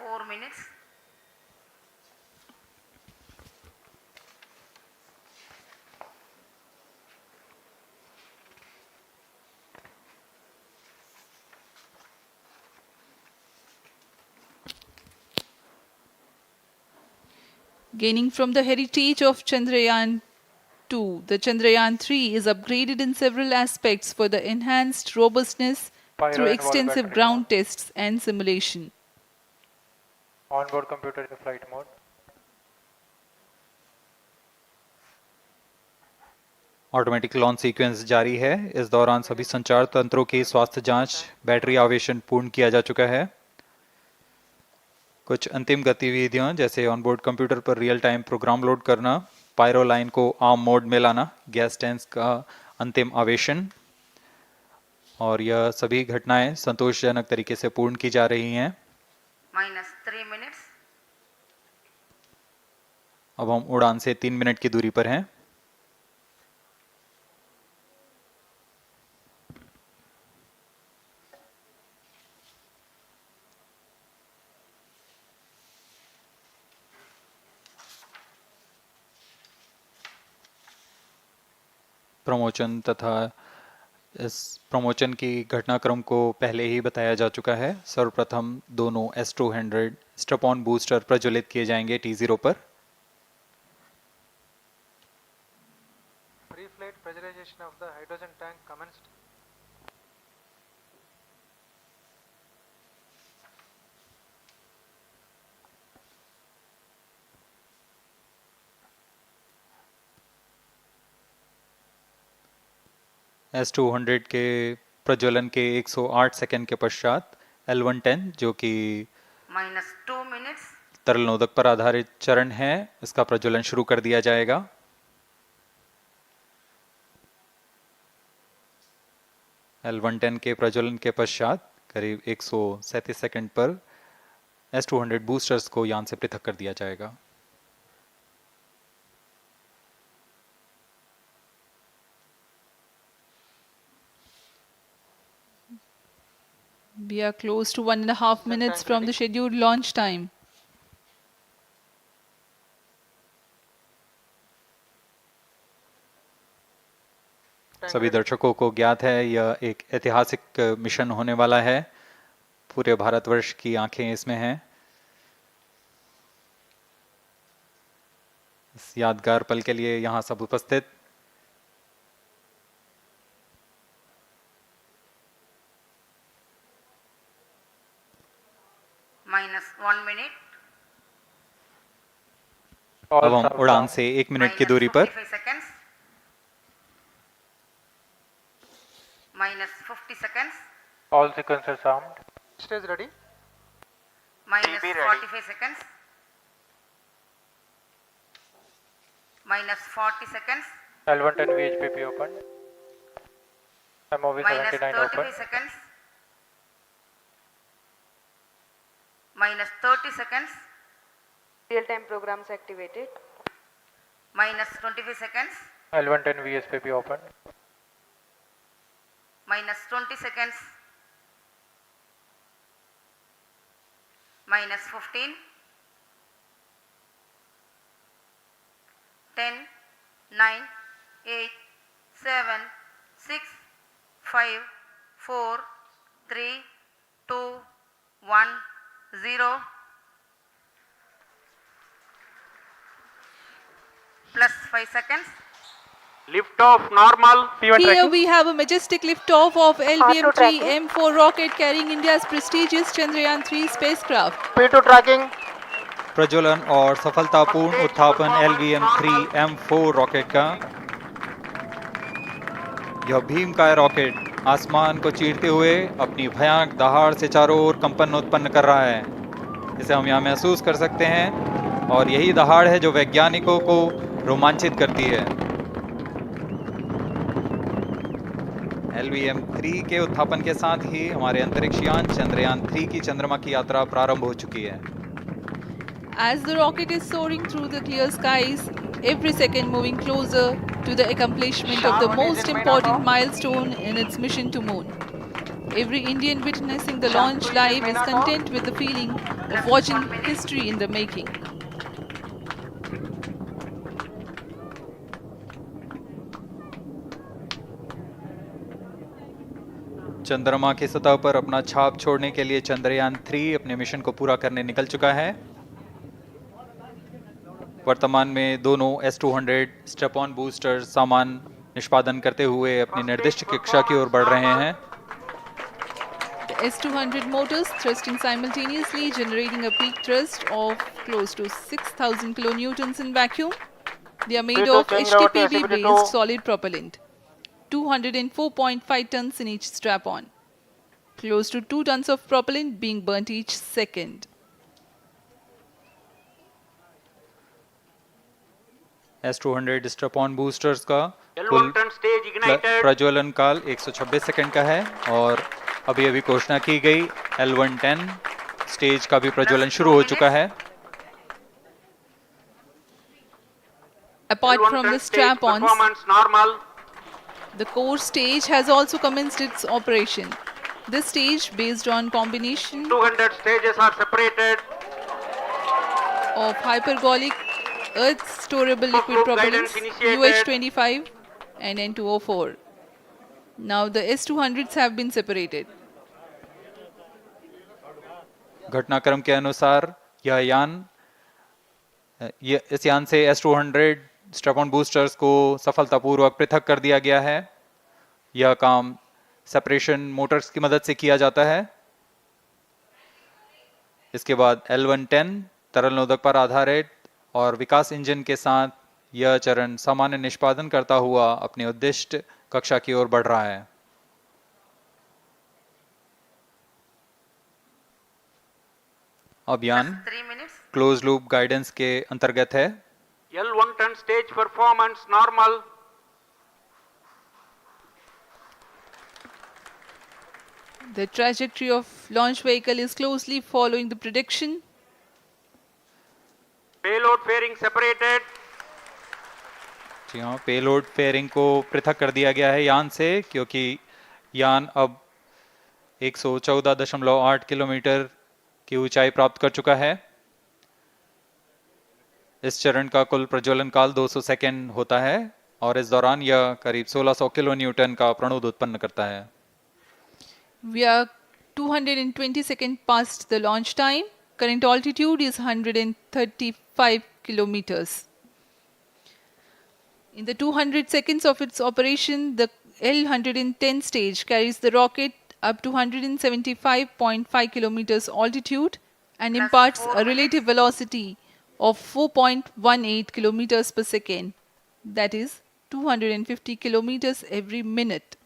4 minutes. Gaining from the heritage of Chandrayaan 2, the Chandrayaan 3 is upgraded in several aspects for the enhanced robustness through Pyro and wall extensive battery ground mode. tests and simulation. Onboard computer in flight mode. Automatic launch sequence जारी है। इस दौरान सभी संचार तंत्रों की स्वास्थ्य जांच, बैटरी आवेशन पूर्ण किया जा चुका है। कुछ अंतिम गतिविधियां जैसे ऑनबोर्ड कंप्यूटर पर रियल टाइम प्रोग्राम लोड करना, पायरो लाइन को आर्म मोड में लाना, गैस टैंक्स का अंतिम आवेशन, और यह सभी घटनाएं संतोषजनक तरीके से पूर्ण की जा रही हैं। -3 minutes. अब हम उड़ान से 3 मिनट की दूरी पर हैं। प्रमोशन तथा इस प्रमोशन की घटनाक्रम को पहले ही बताया जा चुका है। सर्वप्रथम दोनों S200 स्ट्रप-ऑन बूस्टर प्रज्वलित किए जाएंगे T0 पर। Pre-flight pressurization of the hydrogen tank commenced. S200 के प्रज्वलन के 108 सेकंड के पश्चात L110 जो कि -2 minutes. तरल नोदक पर आधारित चरण है, इसका प्रज्वलन शुरू कर दिया जाएगा। L110 के प्रज्वलन के पश्चात करीब 137 सेकंड पर S200 बूस्टर्स को यान से पृथक कर दिया जाएगा। We are close to 1.5 minutes from the scheduled launch time. सभी दर्शकों को ज्ञात है यह एक ऐतिहासिक मिशन होने वाला है। पूरे भारतवर्ष की आंखें इसमें हैं। इस यादगार पल के लिए यहाँ सब उपस्थित -1 minute. All अब हम south उड़ान down. से 1 मिनट की दूरी पर -55 seconds. -50 seconds. All sequencers armed. Stage ready. -45 seconds. -40 seconds. L110 VHPP opened. MOV 79 -35 open. seconds. -30 seconds. Real-time programs activated. -25 seconds. L110 VSPP open. -20 seconds. -15. 10, 9, 8, 7, 6, 5, 4, 3, 2, 1, 0. Plus 5 seconds. Lift off normal. P1 Here tracking. we have a majestic liftoff of LBM-3 tracking. M4 rocket carrying India's prestigious Chandrayaan 3 spacecraft. P2 tracking. प्रज्वलन और सफलतापूर्ण उत्थापन LVM-3 M4 rocket का। यह भीमकाय rocket आसमान को चीरते हुए अपनी भयानक दहाड़ से चारों ओर कंपन उत्पन्न कर रहा है। इसे हम यहाँ महसूस कर सकते हैं और यही दहाड़ है जो वैज्ञानिकों को रोमांचित करती है। LVM-3 के उत्थापन के साथ ही हमारे अंतरिक्ष यान चंद्रयान 3 की चंद्रमा की यात्रा प्रारंभ हो चुकी है। As the rocket is soaring through the clear skies, every second moving closer to the accomplishment of the most important milestone in its mission to Moon. Every Indian witnessing the launch live is content with the feeling of watching history in the making. चंद्रमा की सतह पर अपना छाप छोड़ने के लिए चंद्रयान 3 अपने मिशन को पूरा करने निकल चुका है। वर्तमान में दोनों S-200 स्टेप ऑन बूस्टर सामान निष्पादन करते हुए अपनी निर्दिष्ट कक्षा की ओर बढ़ रहे हैं। The S-200 motors thrusting simultaneously, generating a peak thrust of close to 6,000 kilonewtons in vacuum. They are made of HTPB-based solid propellant, 204.5 tons in each strap-on. Close to 2 tons of propellant being burnt each second. S-200 step on boosters का कुल प्रज्वलन काल 126 second का है और अभी अभी घोषणा की गई L110 स्टेज का भी प्रज्वलन शुरू हो चुका है। Apart from the strap-ons, the core stage has also commenced its operation. This stage, based on combination 200 stages are separated. of hypergolic earth storable liquid propellants UH-25 and N2O4. Now the S-200s have been separated. घटनाक्रम के अनुसार इस यान से S-200 step on boosters को सफलतापूर्वक पृथक कर दिया गया है। यह काम सेपरेशन मोटर्स की मदद से किया जाता है। इसके बाद L110 तरल नोदक पर आधारित और विकास इंजन के साथ यह चरण सामान्य निष्पादन करता हुआ अपनी उद्दिष्ट कक्षा की ओर बढ़ रहा है। अब यान 3 minutes. क्लोज लूप गाइडेंस के अंतर्गत है। L110 stage performance normal. The trajectory of launch vehicle is closely following the prediction. Payload fairing separated. जी हाँ, पेलोड फेयरिंग को पृथक कर दिया गया है यान से, क्योंकि यान अब 114.8 किलोमीटर की ऊंचाई प्राप्त कर चुका है। इस चरण का कुल प्रज्वलन काल 200 सेकेंड होता है और इस दौरान यह करीब 1600 किलो न्यूटन का प्रणोद उत्पन्न करता है। We are 220 seconds past the launch time. Current altitude is 135 kilometers. In the 200 seconds of its operation, the L110 stage carries the rocket up to 175.5 kilometers altitude and Plus imparts 4 a relative velocity of 4.18 kilometers per second, that is 250 kilometers every minute.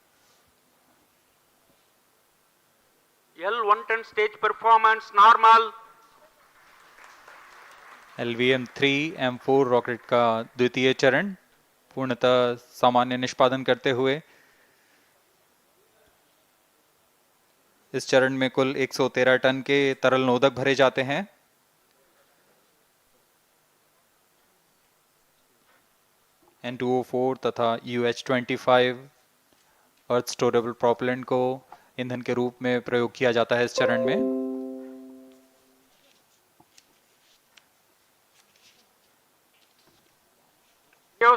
L110 stage performance normal. LVM-3 M4 rocket का द्वितीय चरण पूर्णतः सामान्य निष्पादन करते हुए इस चरण में कुल 113 टन के तरल नोदक भरे जाते हैं। N2O4 तथा UH-25 अर्थ स्टोरेबल प्रोपेलेंट को ईंधन के रूप में प्रयोग किया जाता है इस चरण में।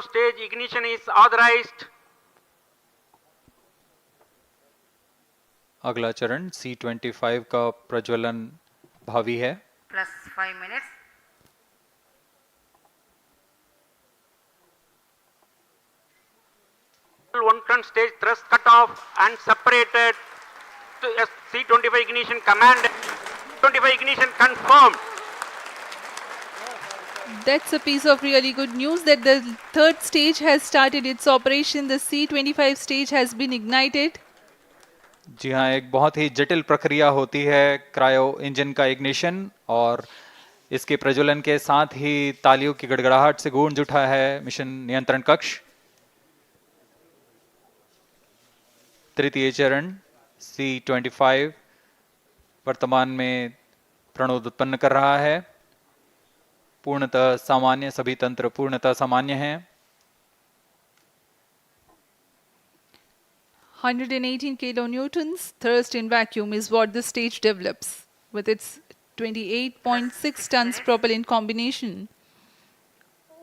Stage ignition is authorized. अगला चरण C-25 का प्रज्वलन भावी है। Plus 5 minutes. L110 stage thrust cut off and separated to C-25 ignition command. 25 ignition confirmed. That's a piece of really good news that the third stage has started its operation. The C-25 stage has been ignited. जी हाँ, एक बहुत ही जटिल प्रक्रिया होती है cryo engine का ignition और इसके प्रज्वलन के साथ ही तालियों की गड़गड़ाहट से गूंज उठा है मिशन नियंत्रण कक्ष। तृतीय चरण C-25 वर्तमान में प्रणोद उत्पन्न कर रहा है। पूर्णतः सामान्य, सभी तंत्र पूर्णतः सामान्य हैं। 118 kilonewtons thrust in vacuum is what the stage develops with its 28.6 tons propellant combination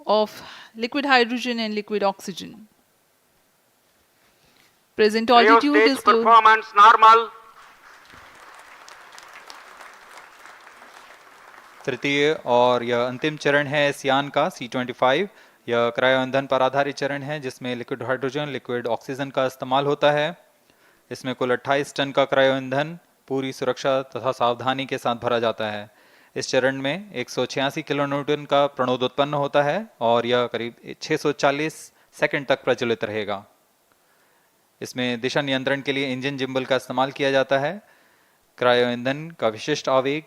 of liquid hydrogen and liquid oxygen. Present Cryo altitude stage is low. performance normal. तृतीय और यह अंतिम चरण है इस यान का C25। यह क्रायो ईंधन पर आधारित चरण है जिसमें लिक्विड हाइड्रोजन लिक्विड ऑक्सीजन का इस्तेमाल होता है। इसमें कुल 28 टन का क्रायो ईंधन पूरी सुरक्षा तथा सावधानी के साथ भरा जाता है। इस चरण में 186 किलोन्यूटन का प्रणोद उत्पन्न होता है और यह करीब 640 सेकंड तक प्रज्वलित रहेगा। इसमें दिशा नियंत्रण के लिए इंजन जिम्बल का इस्तेमाल किया जाता है। क्रायो ईंधन का विशिष्ट आवेग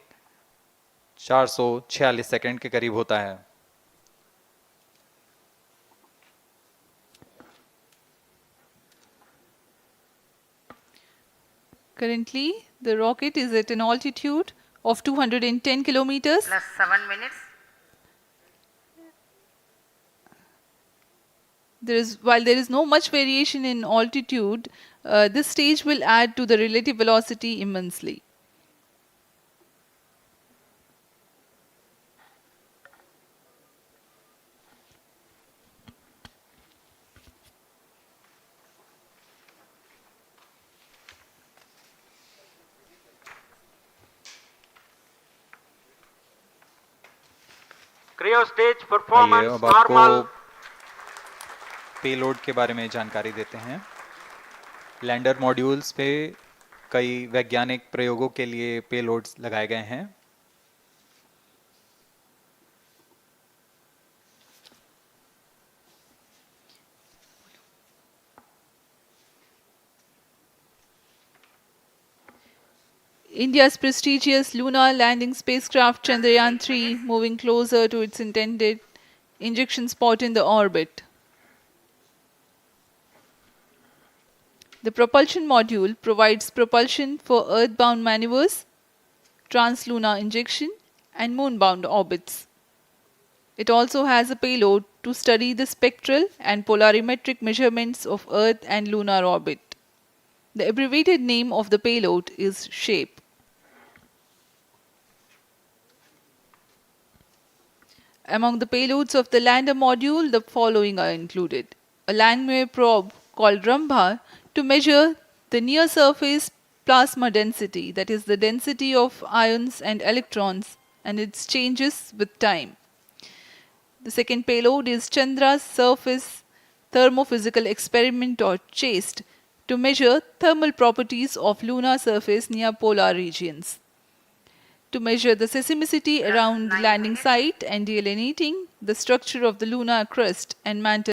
446 सेकंड के करीब होता है। Currently, the rocket is at an altitude of 210 kilometers. plus 7 minutes. While there is no much variation in altitude, this stage will add to the relative velocity immensely. Cryo stage आइए performance अब आपको normal. Payload के बारे में जानकारी देते हैं। Lander modules पे कई वैज्ञानिक प्रयोगों के लिए पेलोड्स लगाए गए हैं। India's prestigious lunar landing spacecraft Chandrayaan-3 moving closer to its intended injection spot in the orbit. The propulsion module provides propulsion for earthbound maneuvers, translunar injection, and moonbound orbits. It also has a payload to study the spectral and polarimetric measurements of Earth and lunar orbit. The abbreviated name of the payload is SHAPE. Among the payloads of the lander module, the following are included. A Langmuir probe called Rambha to measure the near-surface plasma density, that is the density of ions and electrons, and its changes with time. The second payload is Chandra's Surface Thermophysical Experiment, or CHASTE, to measure thermal properties of lunar surface near polar regions. To measure the seismicity around the landing site and delineating the structure of the lunar crust and mantle